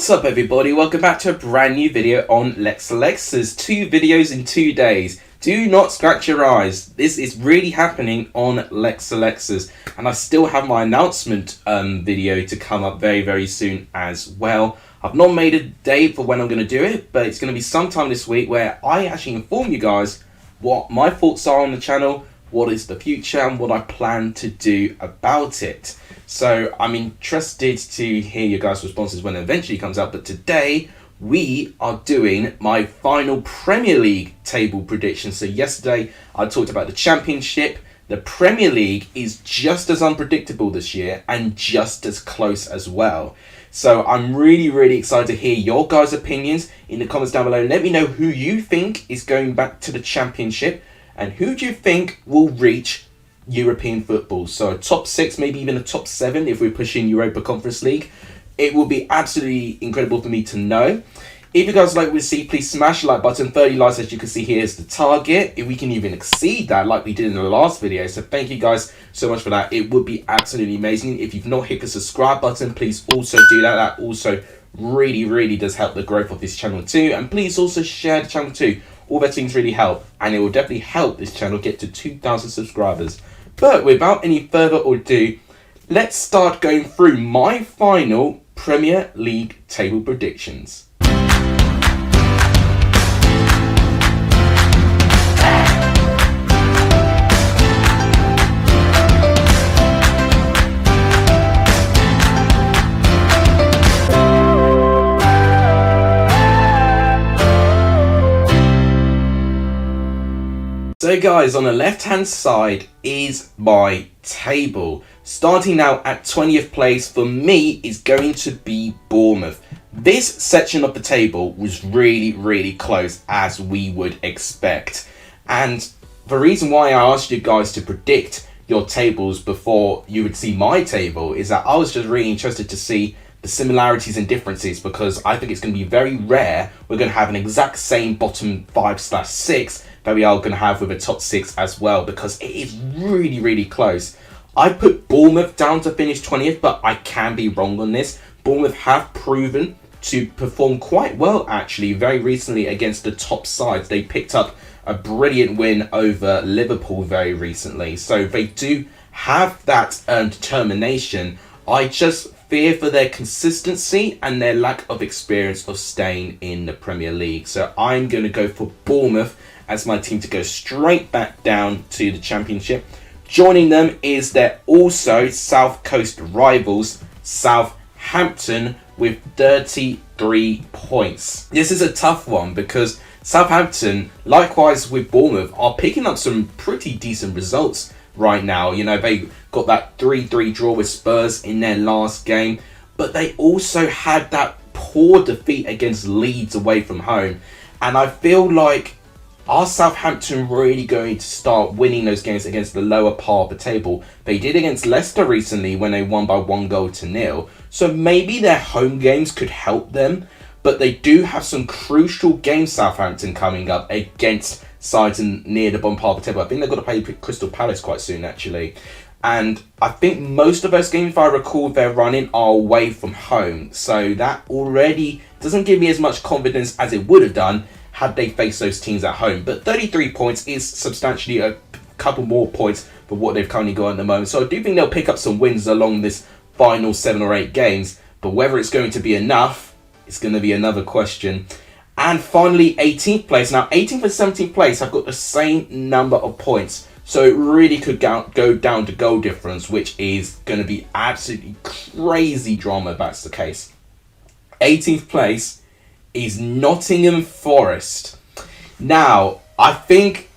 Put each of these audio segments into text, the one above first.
What's up everybody, welcome back to a brand new video on Lexalexus. 2 videos in 2 days. Do not scratch your eyes. This is really happening on Lexalexus, and I still have my announcement video to come up very soon as well. I've not made a date for when I'm going to do it, but it's going to be sometime this week where I actually inform you guys what my thoughts are on the channel, what is the future, and what I plan to do about it. So I'm interested to hear your guys' responses when it eventually comes out. But today we are doing my final Premier League table prediction. So yesterday I talked about the Championship. The Premier League is just as unpredictable this year and just as close as well. So I'm really excited to hear your guys' opinions in the comments down below. Let me know who you think is going back to the Championship and who do you think will reach European football. So a top 6, maybe even a top 7 if we're pushing Europa Conference League. It will be absolutely incredible for me to know. If you guys like what we see, please smash the like button. 30 likes, as you can see here, is the target. If we can even exceed that like we did in the last video, so thank you guys so much for that. It would be absolutely amazing. If you've not hit the subscribe button, please also do that. That also really does help the growth of this channel too. And please also share the channel too. All those things really help, and it will definitely help this channel get to 2,000 subscribers. But without any further ado, let's start going through my final Premier League table predictions. So guys, on the left hand side is my table. Starting now at 20th place for me is going to be Bournemouth. This section of the table was really close, as we would expect. And the reason why I asked you guys to predict your tables before you would see my table is that I was just really interested to see the similarities and differences, because I think it's going to be very rare we're going to have an exact same bottom 5/6 that we are going to have with a top 6 as well, because it is really close. I put Bournemouth down to finish 20th, but I can be wrong on this. Bournemouth have proven to perform quite well actually very recently against the top sides. They picked up a brilliant win over Liverpool very recently, so they do have that determination. I just fear for their consistency and their lack of experience of staying in the Premier League. So I'm going to go for Bournemouth as my team to go straight back down to the Championship. Joining them is their also South Coast rivals, Southampton, with 33 points. This is a tough one because Southampton, likewise with Bournemouth, are picking up some pretty decent results right now. You know, they got that 3-3 draw with Spurs in their last game, but they also had that poor defeat against Leeds away from home. And I feel like, are Southampton really going to start winning those games against the lower part of the table? They did against Leicester recently when they won by 1-0. So maybe their home games could help them, but they do have some crucial games, Southampton, coming up against sides near the bottom part of the table. I think they've got to play Crystal Palace quite soon actually. And I think most of those games, if I recall, they're running are away from home. So that already doesn't give me as much confidence as it would have done had they faced those teams at home. But 33 points is substantially a couple more points for what they've currently got at the moment. So I do think they'll pick up some wins along this final 7 or 8 games. But whether it's going to be enough, it's going to be another question. And finally, 18th place. Now, 18th and 17th place have got the same number of points. So it really could go down to goal difference, which is going to be absolutely crazy drama if that's the case. 18th place is Nottingham Forest. Now, I think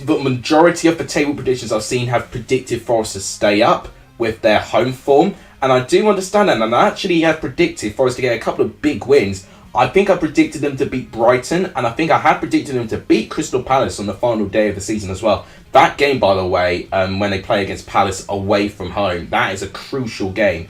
the majority of the table predictions I've seen have predicted Forest to stay up with their home form. And I do understand that. And I actually have predicted Forest to get a couple of big wins. I think I predicted them to beat Brighton, and I think I had predicted them to beat Crystal Palace on the final day of the season as well. That game, by the way, when they play against Palace away from home, that is a crucial game.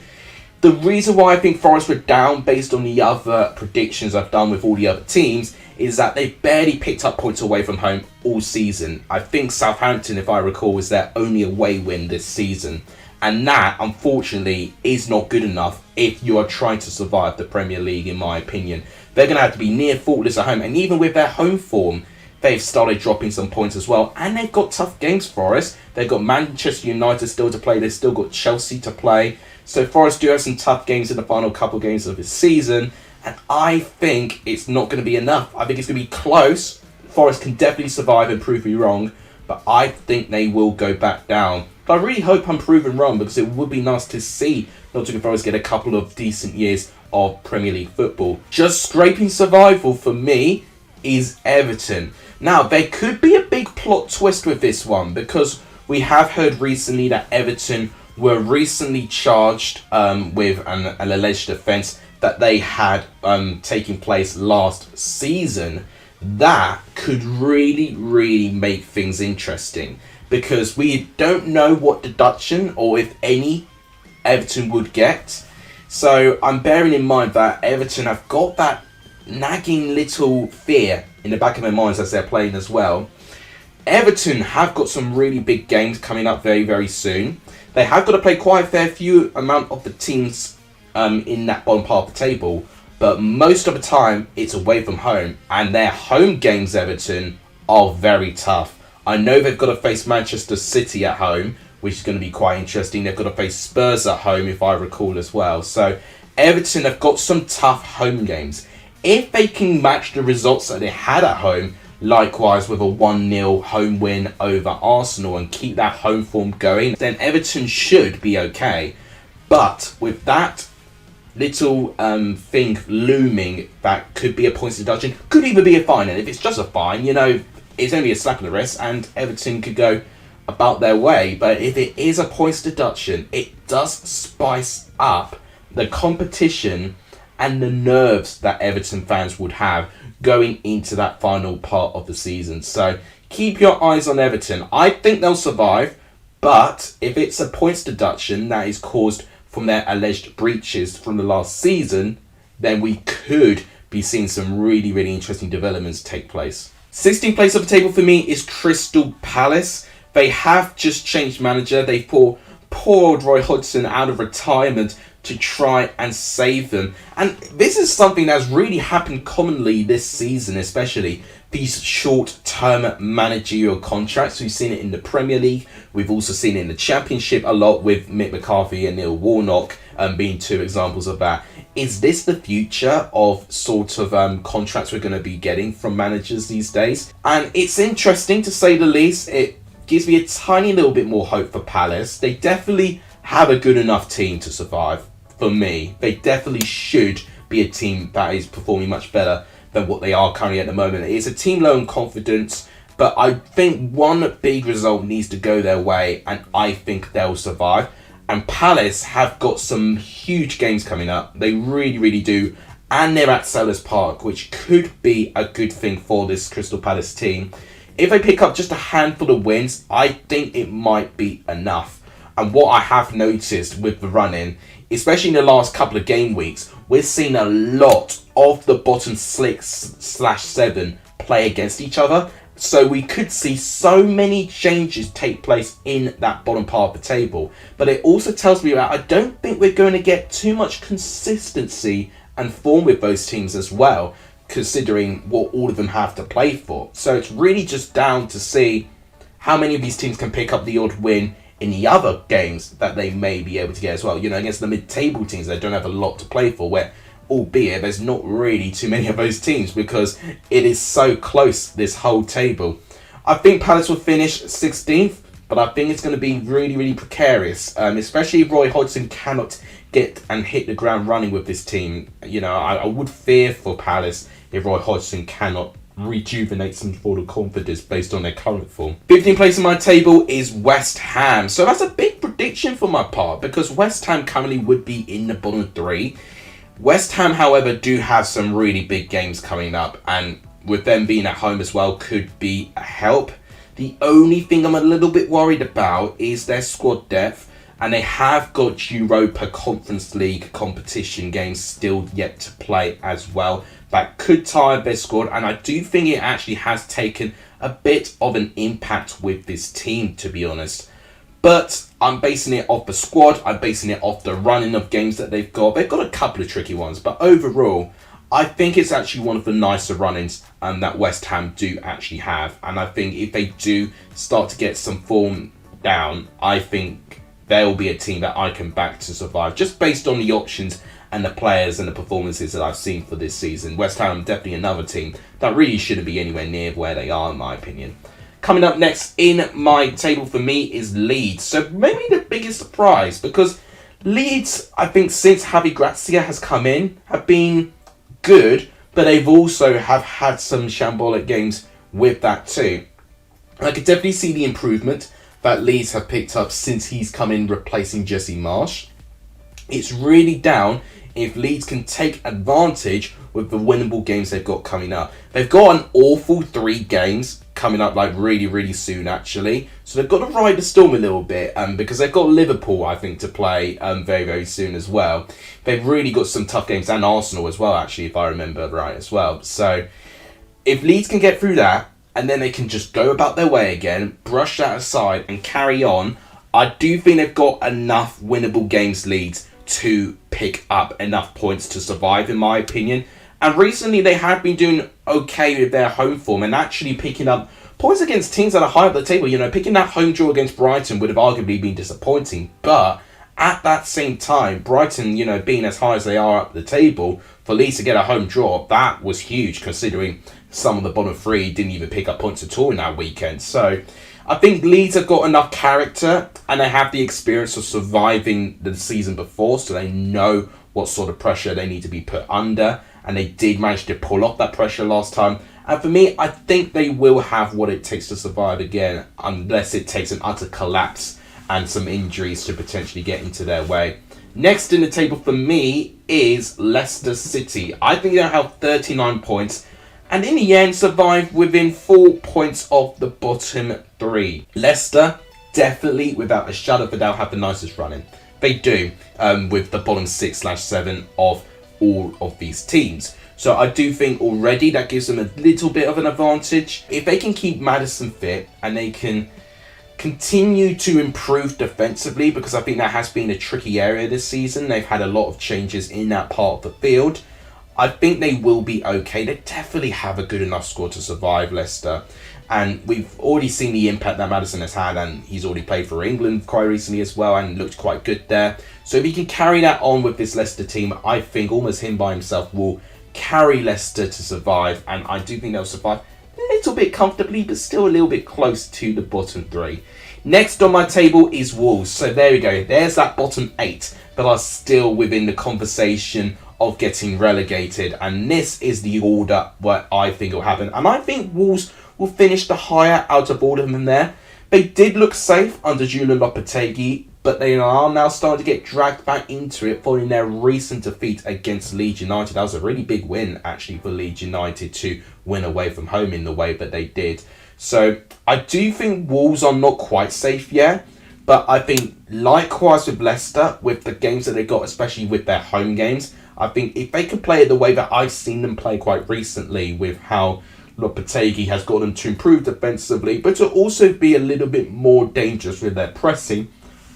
The reason why I think Forest were down based on the other predictions I've done with all the other teams is that they barely picked up points away from home all season. I think Southampton, if I recall, was their only away win this season. And that, unfortunately, is not good enough if you are trying to survive the Premier League, in my opinion. They're going to have to be near faultless at home. And even with their home form, they've started dropping some points as well. And they've got tough games for us. They've got Manchester United still to play. They've still got Chelsea to play. So Forest do have some tough games in the final couple of games of the season. And I think it's not going to be enough. I think it's going to be close. Forest can definitely survive and prove me wrong. But I think they will go back down. But I really hope I'm proven wrong, because it would be nice to see Nottingham Forest get a couple of decent years of Premier League football. Just scraping survival for me is Everton. Now, there could be a big plot twist with this one, because we have heard recently that Everton were recently charged with an alleged offence that they had taking place last season. That could really make things interesting, because we don't know what deduction, or if any, Everton would get. So I'm bearing in mind that Everton have got that nagging little fear in the back of their minds as they're playing as well. Everton have got some really big games coming up very soon. They have got to play quite a fair few amount of the teams in that bottom part of the table, but most of the time it's away from home, and their home games, Everton, are very tough. I know they've got to face Manchester City at home, which is going to be quite interesting. They've got to face Spurs at home, if I recall as well. So Everton have got some tough home games. If they can match the results that they had at home, likewise with a 1-0 home win over Arsenal, and keep that home form going, then Everton should be okay. But with that little thing looming, that could be a points deduction, could even be a fine. And if it's just a fine, it's only a slap on the wrist and Everton could go about their way. But if it is a points deduction, it does spice up the competition and the nerves that Everton fans would have going into that final part of the season. So keep your eyes on Everton. I think they'll survive, but if it's a points deduction that is caused from their alleged breaches from the last season, then we could be seeing some really interesting developments take place. 16th place of the table for me is Crystal Palace. They have just changed manager. They pulled poor old Roy Hodgson out of retirement to try and save them. And this is something that's really happened commonly this season, especially these short-term managerial contracts. We've seen it in the Premier League. We've also seen it in the Championship a lot, with Mick McCarthy and Neil Warnock being two examples of that. Is this the future of sort of contracts we're going to be getting from managers these days? And it's interesting, to say the least. It gives me a tiny little bit more hope for Palace. They definitely have a good enough team to survive. For me, they definitely should be a team that is performing much better than what they are currently at the moment. It's a team low in confidence, but I think one big result needs to go their way, and I think they'll survive. And Palace have got some huge games coming up. They really do. And they're at Selhurst Park, which could be a good thing for this Crystal Palace team. If they pick up just a handful of wins, I think it might be enough. And what I have noticed with the run-in, especially in the last couple of game weeks, we're seeing a lot of the bottom 6/7 play against each other. So we could see so many changes take place in that bottom part of the table. But it also tells me that I don't think we're going to get too much consistency and form with those teams as well, considering what all of them have to play for. So it's really just down to see how many of these teams can pick up the odd win in the other games that they may be able to get as well. Against the mid-table teams, they don't have a lot to play for, where, albeit there's not really too many of those teams because it is so close, this whole table. I think Palace will finish 16th, but I think it's going to be really precarious, especially if Roy Hodgson cannot get and hit the ground running with this team. I would fear for Palace if Roy Hodgson cannot rejuvenate some sort of confidence based on their current form. 15th place on my table is West Ham. So that's a big prediction for my part, because West Ham currently would be in the bottom 3. West Ham, however, do have some really big games coming up, and with them being at home as well could be a help. The only thing I'm a little bit worried about is their squad depth, and they have got Europa Conference League competition games still yet to play as well. That could tire their squad, and I do think it actually has taken a bit of an impact with this team, to be honest. But I'm basing it off the squad. I'm basing it off the running of games that they've got. They've got a couple of tricky ones, but overall, I think it's actually one of the nicer run-ins that West Ham do actually have. And I think if they do start to get some form down, I think they'll be a team that I can back to survive, just based on the options and the players and the performances that I've seen for this season. West Ham definitely another team that really shouldn't be anywhere near where they are, in my opinion. Coming up next in my table for me is Leeds. So maybe the biggest surprise, because Leeds, I think since Javi Gracia has come in, have been good, but they've also have had some shambolic games with that too. I could definitely see the improvement that Leeds have picked up since he's come in replacing Jesse Marsch. It's really down if Leeds can take advantage with the winnable games they've got coming up. They've got an awful 3 games coming up like really soon actually. So they've got to ride the storm a little bit because they've got Liverpool I think to play very soon as well. They've really got some tough games, and Arsenal as well actually if I remember right as well. So if Leeds can get through that and then they can just go about their way again, brush that aside and carry on, I do think they've got enough winnable games, Leeds, to pick up enough points to survive in my opinion. And recently they have been doing okay with their home form and actually picking up points against teams that are high up the table. You know, picking that home draw against Brighton would have arguably been disappointing. But at that same time, Brighton, you know, being as high as they are up the table, for Leeds to get a home draw, that was huge considering some of the bottom 3 didn't even pick up points at all in that weekend. So I think Leeds have got enough character and they have the experience of surviving the season before, so they know what sort of pressure they need to be put under. And they did manage to pull off that pressure last time. And for me, I think they will have what it takes to survive again, unless it takes an utter collapse and some injuries to potentially get into their way. Next in the table for me is Leicester City. I think they'll have 39 points and in the end survive within 4 points of the bottom 3. Leicester, definitely without a shadow of a doubt, have the nicest running. They do, with the bottom 6/7 of all of these teams. So I do think already that gives them a little bit of an advantage. If they can keep Maddison fit and they can continue to improve defensively, because I think that has been a tricky area this season. They've had a lot of changes in that part of the field. I think they will be okay. They definitely have a good enough squad to survive, Leicester. And we've already seen the impact that Maddison has had, and he's already played for England quite recently as well and looked quite good there. So if he can carry that on with this Leicester team, I think almost him by himself will carry Leicester to survive, and I do think they'll survive a little bit comfortably, but still a little bit close to the bottom 3. Next on my table is Wolves. So there we go. There's that bottom 8 that are still within the conversation of getting relegated, and this is the order what I think will happen. And I think Wolves will finish the higher out of all of them there. They did look safe under Julian Lopetegui, but they are now starting to get dragged back into it following their recent defeat against Leeds United. That was a really big win actually for Leeds United to win away from home in the way that they did. So I do think Wolves are not quite safe yet, but I think likewise with Leicester, with the games that they got, especially with their home games, I think if they can play it the way that I've seen them play quite recently, with how Lopetegui has got them to improve defensively, but to also be a little bit more dangerous with their pressing,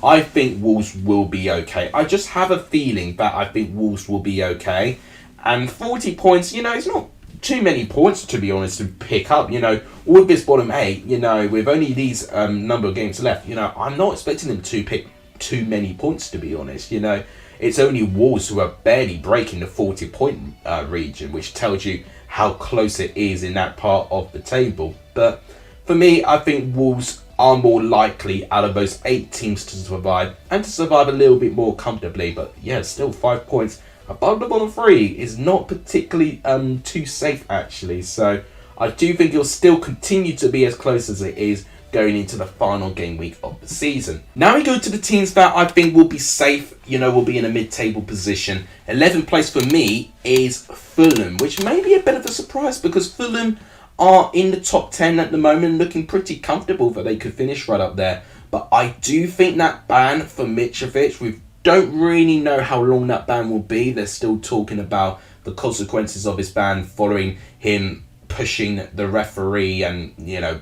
I think Wolves will be okay. I just have a feeling that I think Wolves will be okay. And 40 points, you know, it's not too many points, to be honest, to pick up. You know, with this bottom 8, you know, with only these number of games left, you know, I'm not expecting them to pick too many points, to be honest. You know, it's only Wolves who are barely breaking the 40-point region, which tells you how close it is in that part of the table. But for me, I think Wolves are more likely out of those 8 teams to survive, and to survive a little bit more comfortably. But yeah, still 5 points above the bottom 3 is not particularly too safe actually. So I do think it'll still continue to be as close as it is going into the final game week of the season. Now we go to the teams that I think will be safe, you know, will be in a mid-table position. 11th place for me is Fulham, which may be a bit of a surprise because Fulham are in the top 10 at the moment, looking pretty comfortable that they could finish right up there. But I do think that ban for Mitrovic, we don't really know how long that ban will be. They're still talking about the consequences of his ban following him pushing the referee and,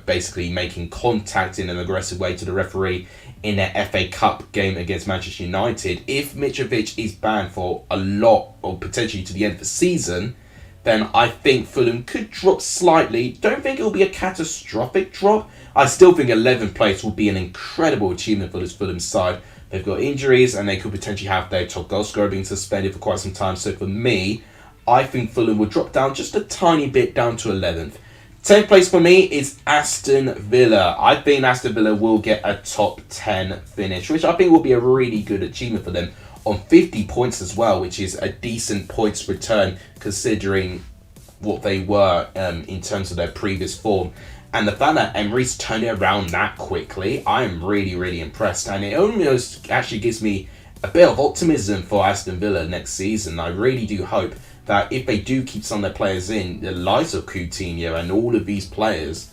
basically making contact in an aggressive way to the referee in their FA Cup game against Manchester United. If Mitrovic is banned for a lot, or potentially to the end of the season, then I think Fulham could drop slightly. Don't think it will be a catastrophic drop. I still think 11th place will be an incredible achievement for this Fulham side. They've got injuries and they could potentially have their top goal scorer being suspended for quite some time. So for me, I think Fulham will drop down just a tiny bit, down to 11th. 10th place for me is Aston Villa. I think Aston Villa will get a top 10 finish, which I think will be a really good achievement for them, on 50 points as well, which is a decent points return considering what they were in terms of their previous form. And the fact that Emery's turned it around that quickly, I'm really, really impressed. And it almost actually gives me a bit of optimism for Aston Villa next season. I really do hope that if they do keep some of their players in, the likes of Coutinho and all of these players,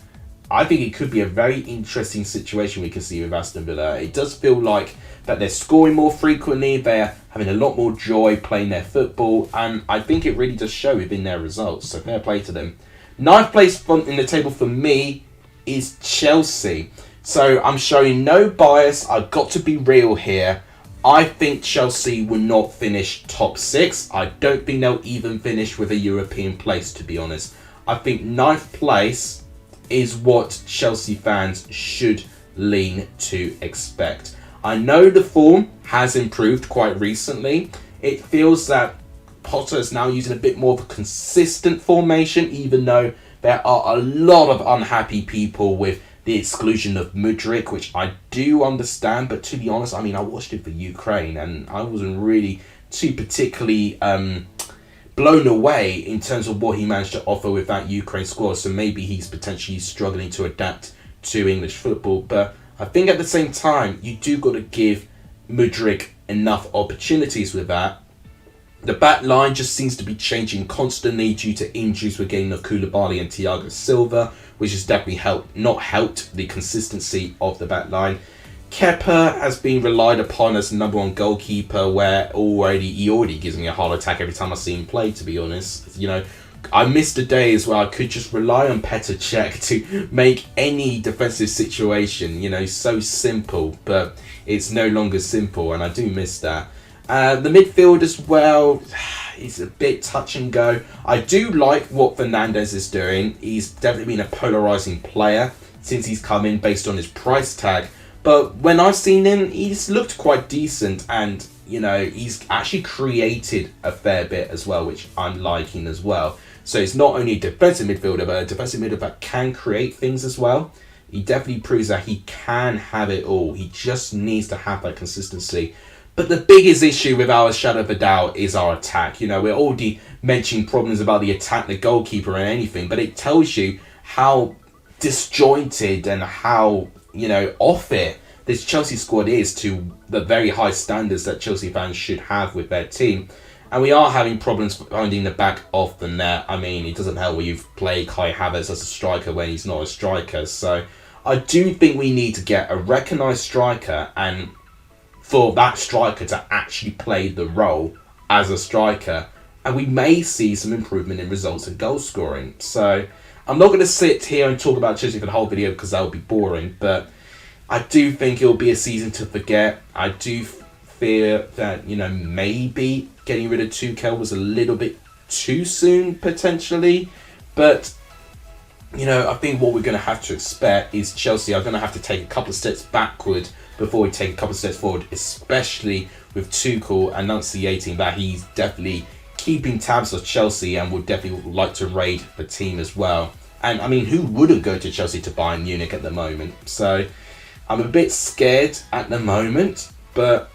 I think it could be a very interesting situation we can see with Aston Villa. It does feel like that they're scoring more frequently, they're having a lot more joy playing their football, and I think it really does show within their results, so fair play to them. 9th place in the table for me is Chelsea. So I'm showing no bias, I've got to be real here. I think Chelsea will not finish top 6. I don't think they'll even finish with a European place, to be honest. I think 9th place is what Chelsea fans should lean to expect. I know the form has improved quite recently. It feels that Potter is now using a bit more of a consistent formation, even though there are a lot of unhappy people with the exclusion of Mudryk, which I do understand, but to be honest, I watched it for Ukraine and I wasn't really too particularly blown away in terms of what he managed to offer with that Ukraine squad, so maybe he's potentially struggling to adapt to English football. But I think at the same time, you do got to give Mudryk enough opportunities with that. The back line just seems to be changing constantly due to injuries with getting of Koulibaly and Thiago Silva, which has definitely not helped the consistency of the back line. Kepa has been relied upon as the number one goalkeeper, where he already gives me a heart attack every time I see him play, to be honest. I miss the days where I could just rely on Petr Cech to make any defensive situation, so simple, but it's no longer simple, and I do miss that. The midfield as well, it's a bit touch and go. I do like what Fernandes is doing. He's definitely been a polarising player since he's come in based on his price tag. But when I've seen him, he's looked quite decent, and he's actually created a fair bit as well, which I'm liking as well. So it's not only a defensive midfielder, but a defensive midfielder that can create things as well. He definitely proves that he can have it all. He just needs to have that consistency. But the biggest issue with our shadow of a doubt is our attack. We're already mentioning problems about the attack, the goalkeeper and anything, but it tells you how disjointed and how, off it this Chelsea squad is to the very high standards that Chelsea fans should have with their team. And we are having problems finding the back of the net. It doesn't help when you play Kai Havertz as a striker when he's not a striker. So I do think we need to get a recognised striker, and for that striker to actually play the role as a striker, and we may see some improvement in results and goal scoring. So I'm not going to sit here and talk about Chelsea for the whole video because that would be boring, but I do think it will be a season to forget. I do fear that, maybe getting rid of Tuchel was a little bit too soon, potentially. But, I think what we're going to have to expect is Chelsea are going to have to take a couple of steps backward before we take a couple of steps forward, especially with Tuchel enunciating that he's definitely keeping tabs on Chelsea and would definitely like to raid the team as well. And, who wouldn't go to Chelsea to Bayern Munich at the moment? So I'm a bit scared at the moment, but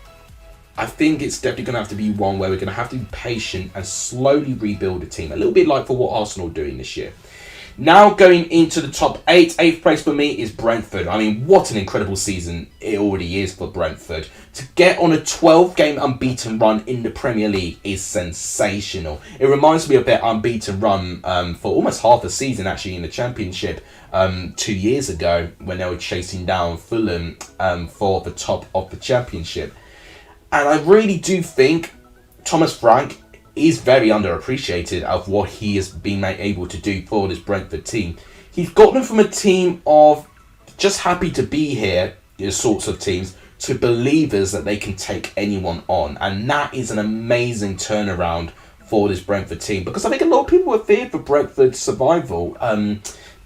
I think it's definitely going to have to be one where we're going to have to be patient and slowly rebuild the team. A little bit like for what Arsenal are doing this year. Now going into the top 8. 8th place for me is Brentford. What an incredible season it already is for Brentford. To get on a 12-game unbeaten run in the Premier League is sensational. It reminds me of their unbeaten run for almost half a season actually in the Championship 2 years ago when they were chasing down Fulham for the top of the Championship. And I really do think Thomas Frank is very underappreciated of what he has been able to do for this Brentford team. He's got them from a team of just happy to be here, sorts of teams, to believers that they can take anyone on. And that is an amazing turnaround for this Brentford team, because I think a lot of people were feared for Brentford's survival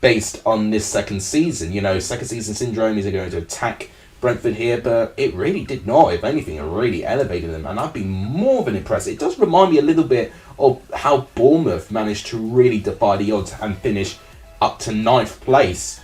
based on this second season. Second season syndrome is going to attack Brentford here, but it really did not. If anything, it really elevated them, and I've been more than impressed. It does remind me a little bit of how Bournemouth managed to really defy the odds and finish up to 9th place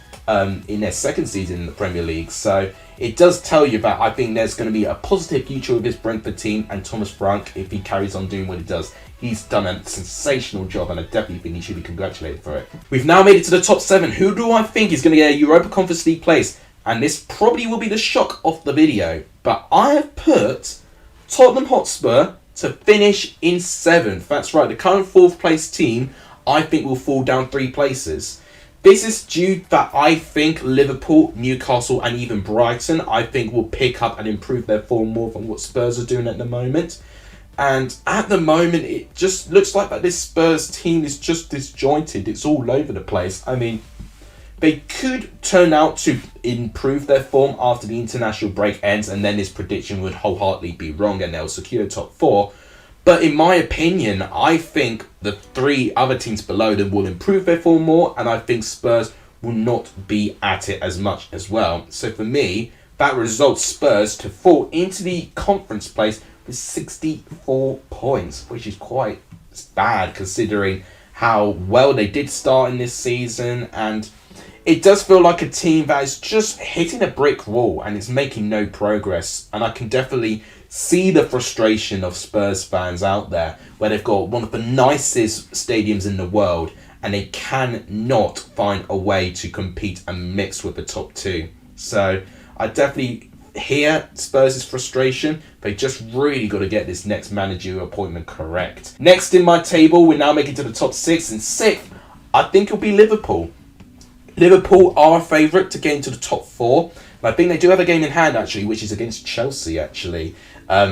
in their second season in the Premier League. So it does tell you that I think there's going to be a positive future with this Brentford team, and Thomas Frank, if he carries on doing what he does, he's done a sensational job, and I definitely think he should be congratulated for it. We've now made it to the top 7. Who do I think is going to get a Europa Conference League place? And this probably will be the shock of the video, but I have put Tottenham Hotspur to finish in 7th. That's right, the current 4th place team I think will fall down 3 places. This is due that I think Liverpool, Newcastle and even Brighton I think will pick up and improve their form more than what Spurs are doing at the moment. And at the moment it just looks like that this Spurs team is just disjointed. It's all over the place. I mean, they could turn out to improve their form after the international break ends, and then this prediction would wholeheartedly be wrong and they'll secure top 4. But in my opinion, I think the 3 other teams below them will improve their form more, and I think Spurs will not be at it as much as well. So for me, that results Spurs to fall into the conference place with 64 points, which is quite bad considering how well they did start in this season. And it does feel like a team that is just hitting a brick wall and is making no progress. And I can definitely see the frustration of Spurs fans out there, where they've got one of the nicest stadiums in the world and they cannot find a way to compete and mix with the top 2. So I definitely hear Spurs' frustration. They just really got to get this next managerial appointment correct. Next in my table, we're now making to the top 6. And 6th, I think it'll be Liverpool. Liverpool are a favourite to get into the top 4. And I think they do have a game in hand, actually, which is against Chelsea, actually.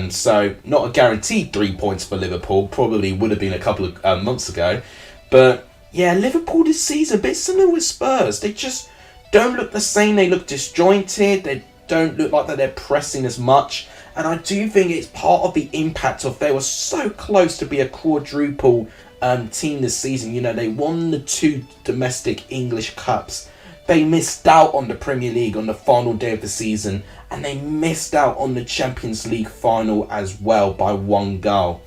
So not a guaranteed 3 points for Liverpool. Probably would have been a couple of months ago. But yeah, Liverpool this season, a bit similar with Spurs. They just don't look the same. They look disjointed. They don't look like that they're pressing as much. And I do think it's part of the impact of they were so close to be a quadruple team this season. They won the 2 domestic English Cups. They missed out on the Premier League on the final day of the season, and they missed out on the Champions League final as well by 1 goal.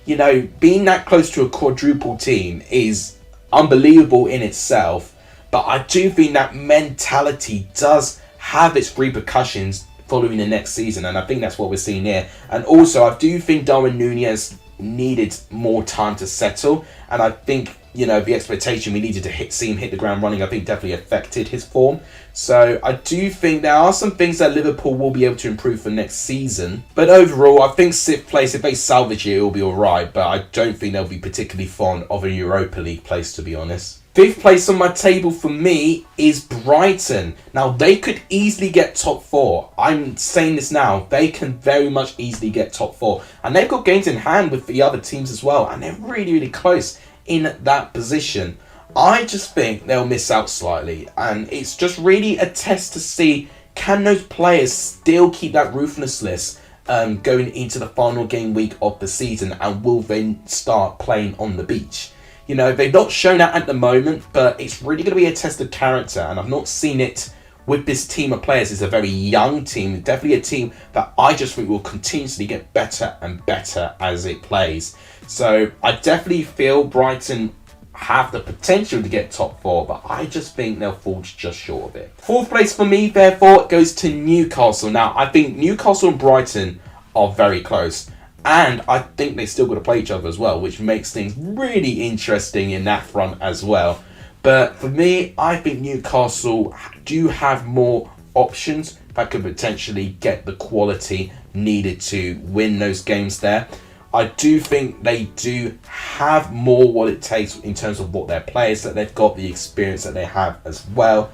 Being that close to a quadruple team is unbelievable in itself, but I do think that mentality does have its repercussions following the next season, and I think that's what we're seeing here. And also, I do think Darwin Núñez needed more time to settle, and I think the expectation we needed to see him hit the ground running, I think definitely affected his form. So I do think there are some things that Liverpool will be able to improve for next season. But overall, I think 6th place, if they salvage it, it'll be alright. But I don't think they'll be particularly fond of a Europa League place, to be honest. 5th place on my table for me is Brighton. Now, they could easily get top 4. I'm saying this now. They can very much easily get top 4. And they've got games in hand with the other teams as well. And they're really, really close in that position. I just think they'll miss out slightly, and it's just really a test to see, can those players still keep that ruthlessness going into the final game week of the season, and will they start playing on the beach? They've not shown that at the moment, but it's really going to be a test of character, and I've not seen it with this team of players. It's a very young team, definitely a team that I just think will continuously get better and better as it plays. So I definitely feel Brighton have the potential to get top 4, but I just think they'll fall just short of it. 4th place for me, therefore, goes to Newcastle. Now, I think Newcastle and Brighton are very close, and I think they still got to play each other as well, which makes things really interesting in that front as well. But for me, I think Newcastle do have more options that could potentially get the quality needed to win those games there. I do think they do have more what it takes in terms of what their players that they've got, the experience that they have as well.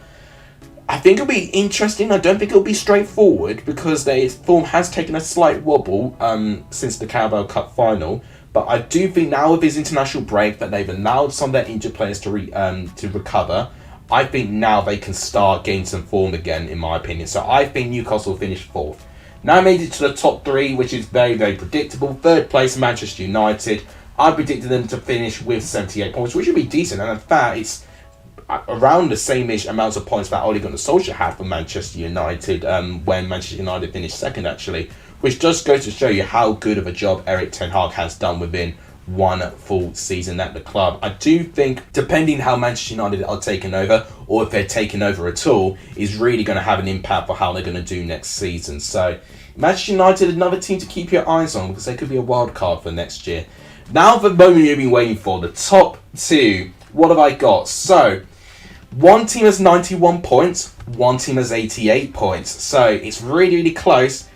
I think it'll be interesting. I don't think it'll be straightforward because their form has taken a slight wobble since the Carabao Cup final. But I do think now with his international break that they've allowed some of their injured players to recover. I think now they can start gaining some form again, in my opinion. So I think Newcastle will finish 4th. Now I made it to the top 3, which is very, very predictable. 3rd place, Manchester United. I predicted them to finish with 78 points, which would be decent. And in fact, it's around the same-ish amounts of points that Ole Gunnar Solskjaer had for Manchester United when Manchester United finished 2nd, actually. Which just goes to show you how good of a job Erik ten Hag has done within one full season at the club. I do think, depending how Manchester United are taking over, or if they're taking over at all, is really going to have an impact for how they're going to do next season. So, Manchester United, another team to keep your eyes on, because they could be a wild card for next year. Now, the moment you've been waiting for, the top 2. What have I got? So, one team has 91 points, one team has 88 points. So, it's really, really close.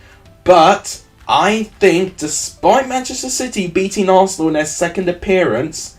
But I think, despite Manchester City beating Arsenal in their 2nd appearance,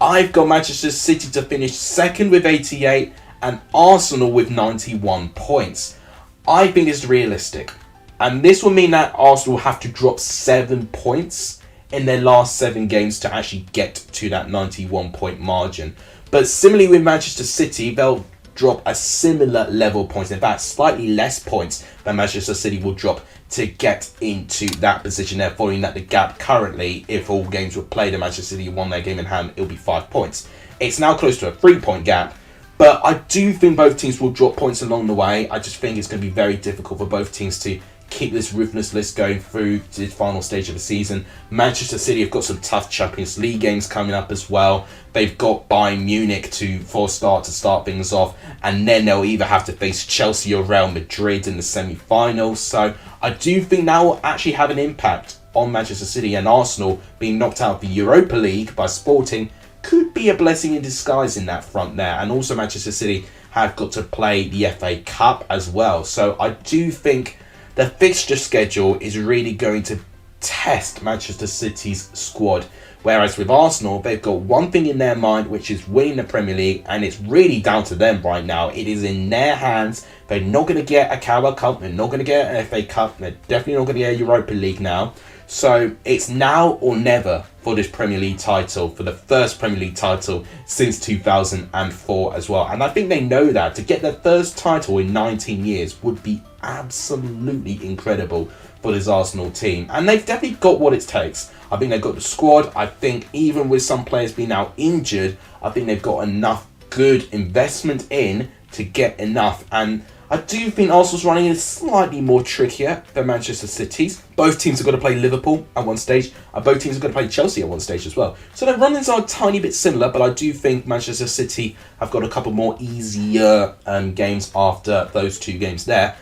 I've got Manchester City to finish 2nd with 88 and Arsenal with 91 points. I think it's realistic. And this will mean that Arsenal have to drop 7 points in their last 7 games to actually get to that 91 point margin. But similarly with Manchester City, they'll drop a similar level of points. In fact, slightly less points than Manchester City will drop to get into that position there, following that the gap currently, if all games were played and Manchester City won their game in hand, it'll be 5 points. It's now close to a 3-point gap, but I do think both teams will drop points along the way. I just think it's going to be very difficult for both teams to keep this ruthless list going through to the final stage of the season. Manchester City have got some tough Champions League games coming up as well. They've got Bayern Munich to start things off, and then they'll either have to face Chelsea or Real Madrid in the semi-finals. So I do think that will actually have an impact on Manchester City, and Arsenal being knocked out of the Europa League by Sporting could be a blessing in disguise in that front there. And also Manchester City have got to play the FA Cup as well. So I do think the fixture schedule is really going to test Manchester City's squad. Whereas with Arsenal, they've got one thing in their mind, which is winning the Premier League, and it's really down to them right now. It is in their hands. They're not going to get a Carabao Cup. They're not going to get an FA Cup. They're definitely not going to get a Europa League now. So it's now or never for this Premier League title, for the first Premier League title since 2004 as well. And I think they know that. To get their first title in 19 years would be absolutely incredible for this Arsenal team. And they've definitely got what it takes. I think they've got the squad. I think even with some players being now injured, I think they've got enough good investment in to get enough. And I do think Arsenal's running is slightly more trickier than Manchester City's. Both teams have got to play Liverpool at one stage, and both teams have got to play Chelsea at one stage as well. So their run-ins are a tiny bit similar, but I do think Manchester City have got a couple more easier games after those 2 games there.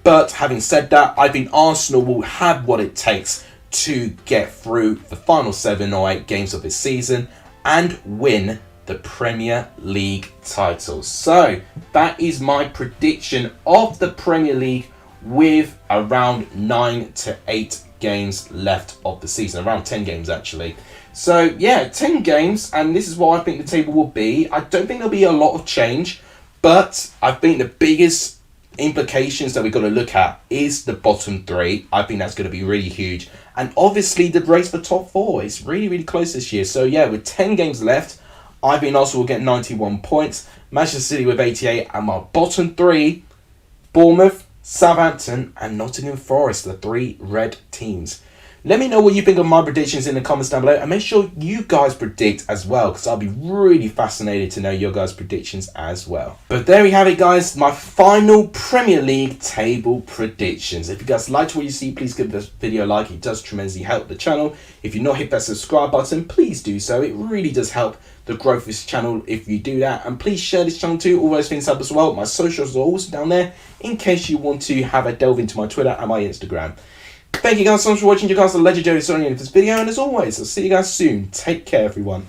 But having said that, I think Arsenal will have what it takes to get through the final 7 or 8 games of this season and win the Premier League title. So that is my prediction of the Premier League with around 9 to 8 games left of the season, around 10 games actually. So yeah, 10 games, and this is what I think the table will be. I don't think there'll be a lot of change, but I think the biggest implications that we've got to look at is the bottom 3. I think that's going to be really huge, and obviously the race for top 4 is really, really close this year. So yeah, with 10 games left, I think Arsenal will get 91 points, Manchester City with 88, and my bottom 3, Bournemouth, Southampton and Nottingham Forest, the 3 red teams. Let me know what you think of my predictions in the comments down below, and make sure you guys predict as well, because I'll be really fascinated to know your guys' predictions as well. But there we have it, guys, my final Premier League table predictions. If you guys liked what you see, please give this video a like. It does tremendously help the channel. If you've not hit that subscribe button, please do so. It really does help the growth of this channel if you do that. And please share this channel too. All those things help as well. My socials are also down there in case you want to have a delve into my Twitter and my Instagram. Thank you guys so much for watching. You guys are legendary. Sorry for this video, and as always, I'll see you guys soon. Take care, everyone.